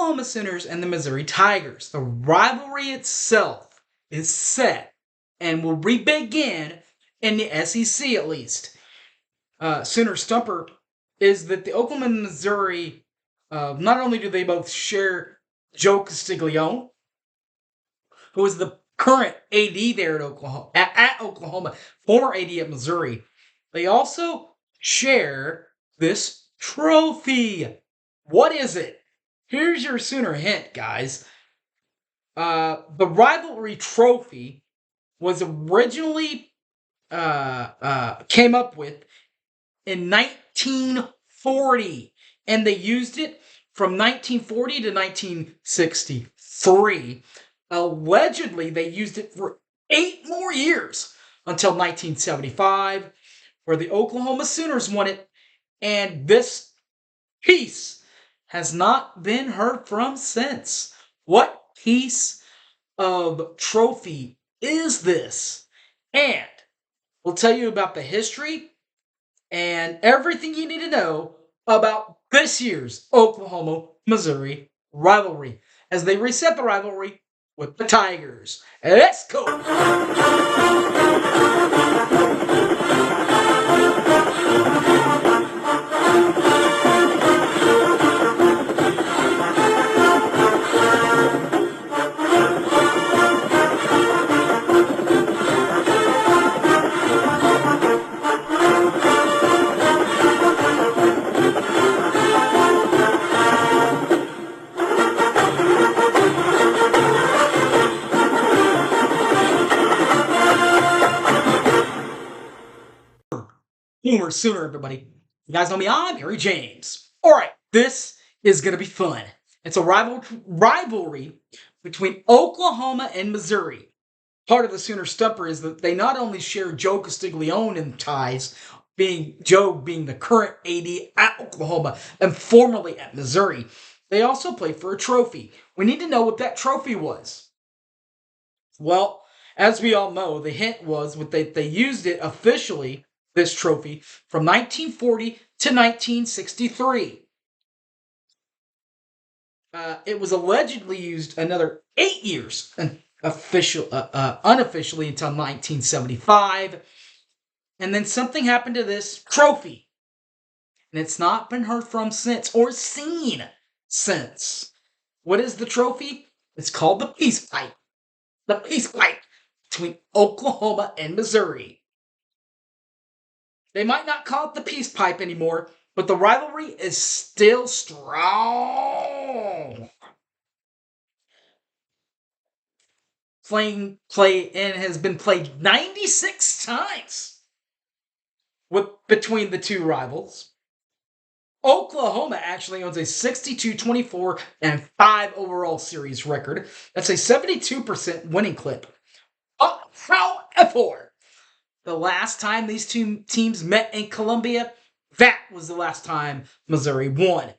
Oklahoma Sooners and the Missouri Tigers. The rivalry itself is set and will re-begin in the SEC at least. Sooner Stumper is that the Oklahoma and Missouri, not only do they both share Joe Castiglione, who is the current AD there at Oklahoma, former AD at Missouri, they also share this trophy. What is it? Here's your Sooner hint, guys. The rivalry trophy was originally came up with in 1940, and they used it from 1940 to 1963. Allegedly, they used it for 8 more years until 1975, where the Oklahoma Sooners won it, and this piece has not been heard from since. What piece of trophy is this? And we'll tell you about the history and everything you need to know about this year's Oklahoma-Missouri rivalry as they reset the rivalry with the Tigers. Let's go! Boomer Sooner, everybody. You guys know me, I'm Harry James. Alright, this is going to be fun. It's a rivalry between Oklahoma and Missouri. Part of the Sooner Stumper is that they not only share Joe Castiglione in ties, Joe being the current AD at Oklahoma and formerly at Missouri, they also play for a trophy. We need to know what that trophy was. Well, as we all know, the hint was they used it officially, this trophy, from 1940 to 1963. It was allegedly used another 8 years unofficially until 1975. And then something happened to this trophy. And it's not been heard from since or seen since. What is the trophy? It's called the Peace Pipe. The Peace Pipe between Oklahoma and Missouri. They might not call it the Peace Pipe anymore, but the rivalry is still strong. And has been played 96 times between the two rivals. Oklahoma actually owns a 62-24 and 5 overall series record. That's a 72% winning clip. However, the last time these two teams met in Columbia, that was the last time Missouri won.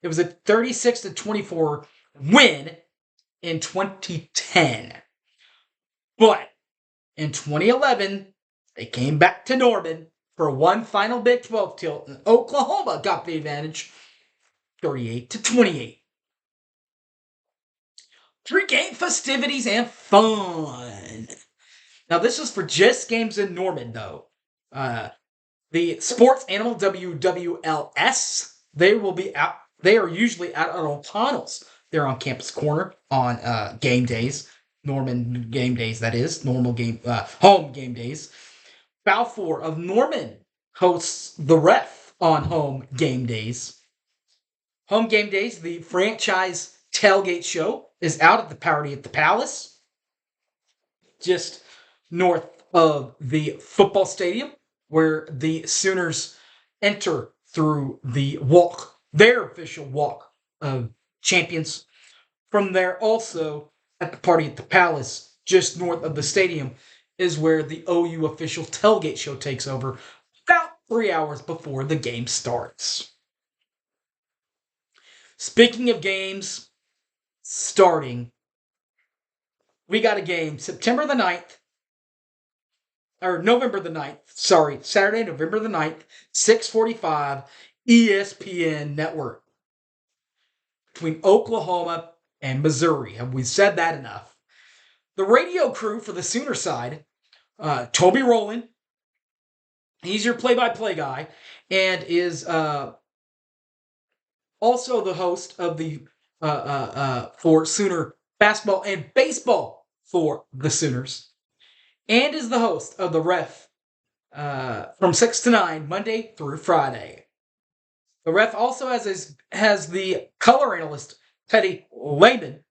It was a 36-24 win in 2010. But in 2011, they came back to Norman for one final Big 12 tilt, and Oklahoma got the advantage 38-28. Pre-game festivities and fun. Now, this is for just games in Norman, though. The Sports Animal WWLS, they are usually out on O'Connell's. They're on Campus Corner on game days. Norman game days, that is. Home game days. Balfour of Norman hosts the Ref on home game days. Home game days, the franchise tailgate show is out at the Party at the Palace, just north of the football stadium, where the Sooners enter through their official walk of champions. From there, also at the Party at the Palace, just north of the stadium, is where the OU official tailgate show takes over about 3 hours before the game starts. Speaking of games starting, we got a game November the 9th, Saturday, November the 9th, 6:45, ESPN Network. between Oklahoma and Missouri. Have we said that enough? The radio crew for the Sooner side, Toby Rowland, he's your play-by-play guy, and is also the host of the for Sooner basketball and baseball for the Sooners, and is the host of the Ref from 6 to 9, Monday through Friday. The Ref also has the color analyst, Teddy Lehman.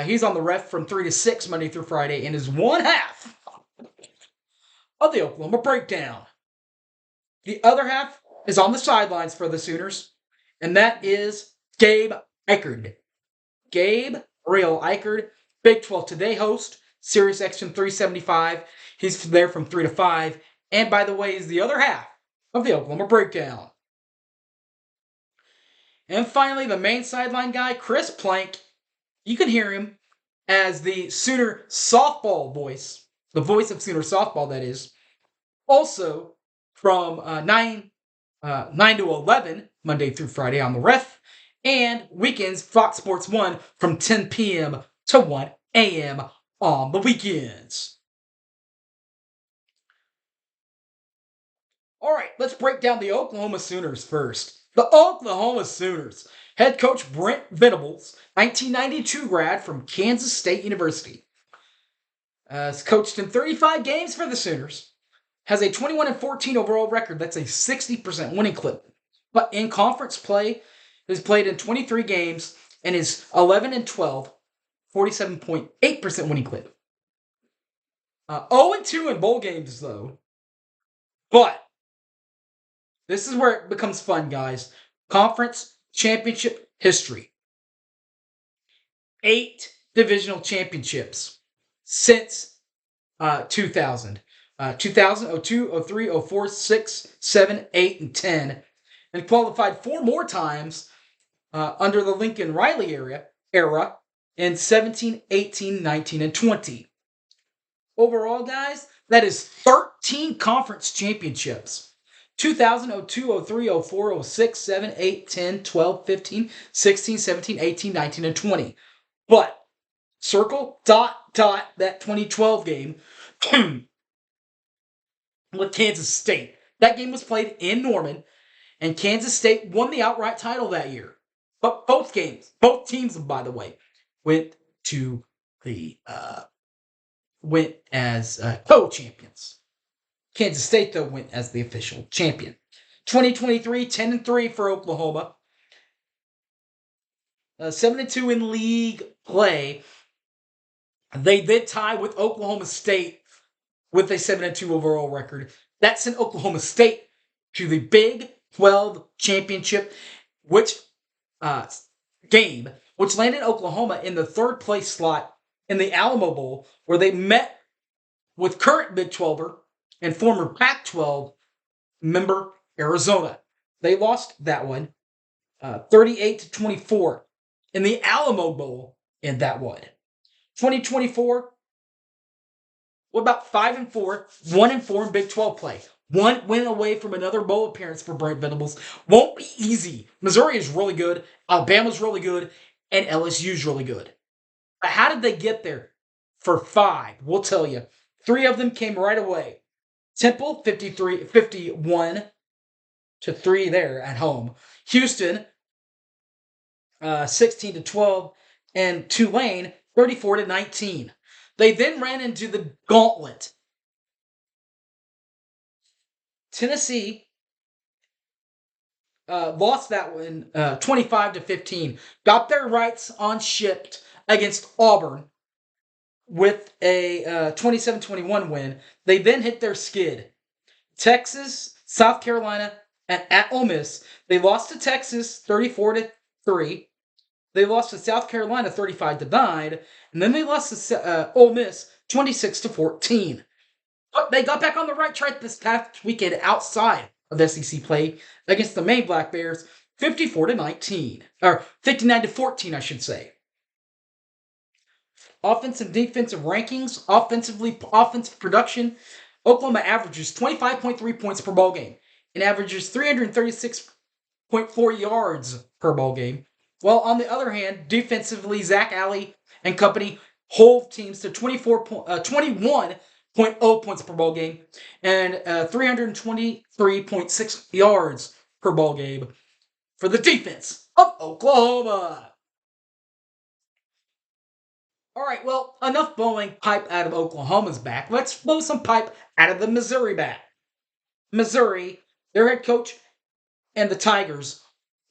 He's on the Ref from 3 to 6, Monday through Friday, and is one half of the Oklahoma Breakdown. The other half is on the sidelines for the Sooners, and that is Gabe Eichard. Gabe Real Eichard, Big 12 Today host, Sirius XM 375. He's there from 3 to 5. And by the way, is the other half of the Oklahoma Breakdown. And finally, the main sideline guy, Chris Plank. You can hear him as the Sooner softball voice, the voice of Sooner softball, that is. Also, from 9 to 11, Monday through Friday on the Ref, and weekends, Fox Sports 1 from 10 p.m. to 1 a.m. on the weekends. All right, let's break down the Oklahoma Sooners first. The Oklahoma Sooners. Head coach Brent Venables, 1992 grad from Kansas State University. Has coached in 35 games for the Sooners. Has a 21-14 overall record. That's a 60% winning clip. But in conference play, has played in 23 games and is 11-12, 47.8% winning clip. 0-2 in bowl games, though. But this is where it becomes fun, guys. Conference championship history. 8 divisional championships since 2000. 2000, 02, 03, 04, 6, 7, 8, and 10. And qualified 4 more times under the Lincoln Riley era in 17, 18, 19, and 20. Overall, guys, that is 13 conference championships. 2000, 02, 03, 04, 06, 7, 8, 10, 12, 15, 16, 17, 18, 19, and 20. But circle, that 2012 game with Kansas State. That game was played in Norman, and Kansas State won the outright title that year. But both teams, by the way, went as co-champions. Kansas State, though, went as the official champion. 2023, 10-3 for Oklahoma. 7-2 in league play. They did tie with Oklahoma State with a 7-2 overall record. That sent Oklahoma State to the Big 12 championship, which landed Oklahoma in the 3rd place slot in the Alamo Bowl, where they met with current Big 12er and former Pac-12 member Arizona. They lost that one 38-24 in the Alamo Bowl in that one. 2024, what about 5-4, 1-4 in Big 12 play? One win away from another bowl appearance for Brent Venables. Won't be easy. Missouri is really good, Alabama's really good, and LSU's really good. But how did they get there? For 5, we'll tell you. 3 of them came right away. Temple, 51-3 there at home. Houston, 16-12, and Tulane, 34-19. They then ran into the gauntlet. Tennessee lost that one 25-15. Got their rights unshipped against Auburn with a 27-21 win. They then hit their skid. Texas, South Carolina, and at Ole Miss. They lost to Texas 34-3. They lost to South Carolina 35-9. And then they lost to Ole Miss 26-14. But they got back on the right track this past weekend outside of SEC play against the Maine Black Bears 54-19. Or 59-14, I should say. Offensive and defensive rankings, offensive production. Oklahoma averages 25.3 points per ball game and averages 336.4 yards per ball game. While on the other hand, defensively, Zach Alley and company hold teams to 21.0 points per ball game and 323.6 yards per ball game for the defense of Oklahoma. All right, well, enough blowing pipe out of Oklahoma's back. Let's blow some pipe out of the Missouri back. Missouri, their head coach, and the Tigers,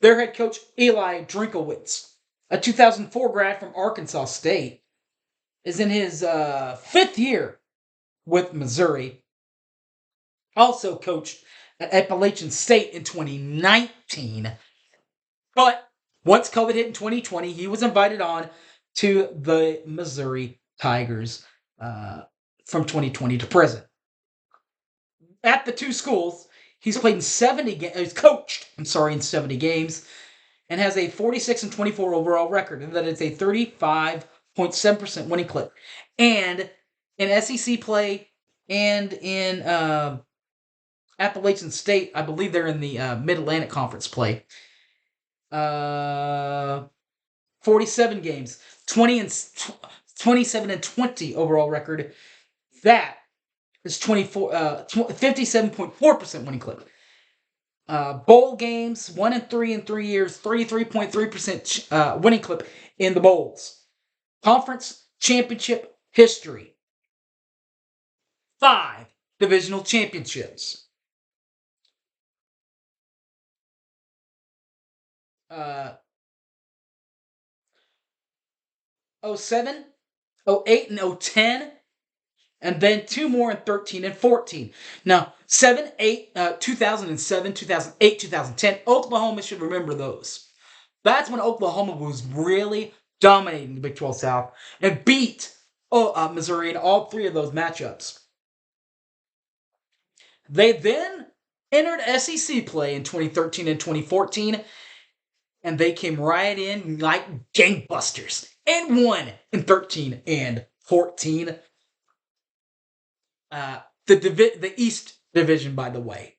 their head coach, Eli Drinkowitz, a 2004 grad from Arkansas State, is in his fifth year with Missouri. Also coached at Appalachian State in 2019. But once COVID hit in 2020, he was invited on to the Missouri Tigers from 2020 to present. At the two schools, he's played in 70 games. He's coached, in 70 games, and has a 46-24 overall record, and that is a 35.7% winning clip. And in SEC play and in Appalachian State, I believe they're in the Mid-Atlantic Conference play. 47 games, 27-20 overall record. That is 57.4% winning clip. Bowl games, 1-3 in 3 years, 33.3% winning clip in the bowls. Conference championship history. 5 divisional championships. 07, 08, and 010, and then 2 more in 13 and 14. Now, 2007, 2008, 2010, Oklahoma should remember those. That's when Oklahoma was really dominating the Big 12 South and beat Missouri in all 3 of those matchups. They then entered SEC play in 2013 and 2014, and they came right in like gangbusters and won in 13 and 14. The East Division, by the way.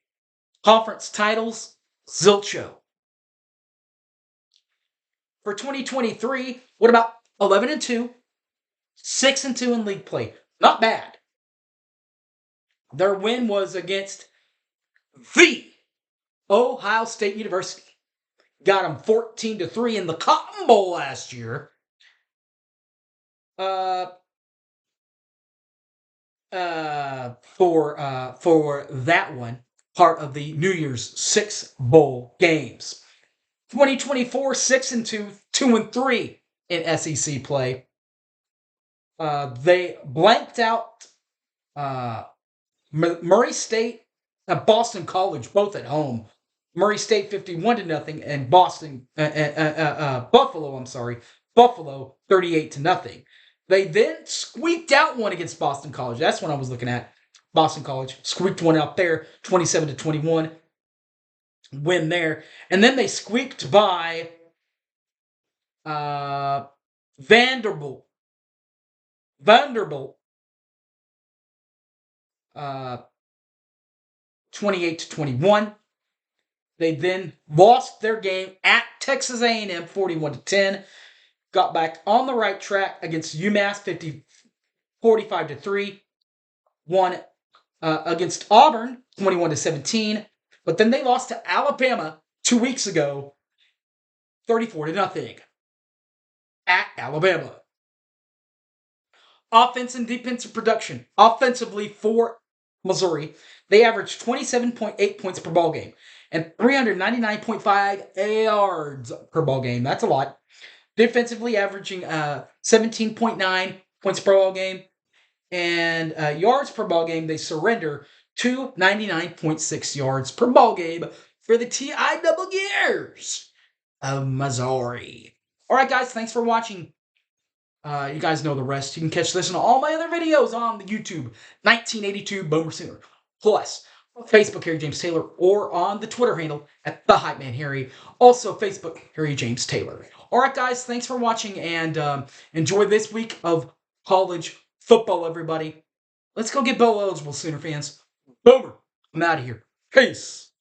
Conference titles, Zilch Show. For 2023, what about 11-2, 6-2 in league play? Not bad. Their win was against the Ohio State University. Got them 14-3 in the Cotton Bowl last year. For that one, part of the New Year's 6 bowl games. 2024, 6-2, 2-3 in SEC play. They blanked out Murray State and Boston College, both at home. Murray State 51-0, and Buffalo 38-0. They then squeaked out one against Boston College. That's what I was looking at. Boston College squeaked one out there, 27-21. Win there. And then they squeaked by Vanderbilt. 28-21. They then lost their game at Texas A&M 41-10. Got back on the right track against UMass 45-3. Won against Auburn 21-17. But then they lost to Alabama 2 weeks ago 34-0 at Alabama. Offense and defensive production. Offensively for Missouri, they averaged 27.8 points per ball game and 399.5 yards per ball game. That's a lot. Defensively averaging 17.9 points per ball game, and yards per ball game, they surrender 299.6 yards per ball game for the TIWers of Missouri. All right, guys, thanks for watching. You guys know the rest. You can catch this and all my other videos on the YouTube 1982 Boomer Sooner. Plus, Facebook, Harry James Taylor, or on the Twitter handle at The Hype Man Harry. Also, Facebook, Harry James Taylor. All right, guys, thanks for watching, and enjoy this week of college football, everybody. Let's go get bowl eligible, Sooner fans. Boomer, I'm out of here. Peace.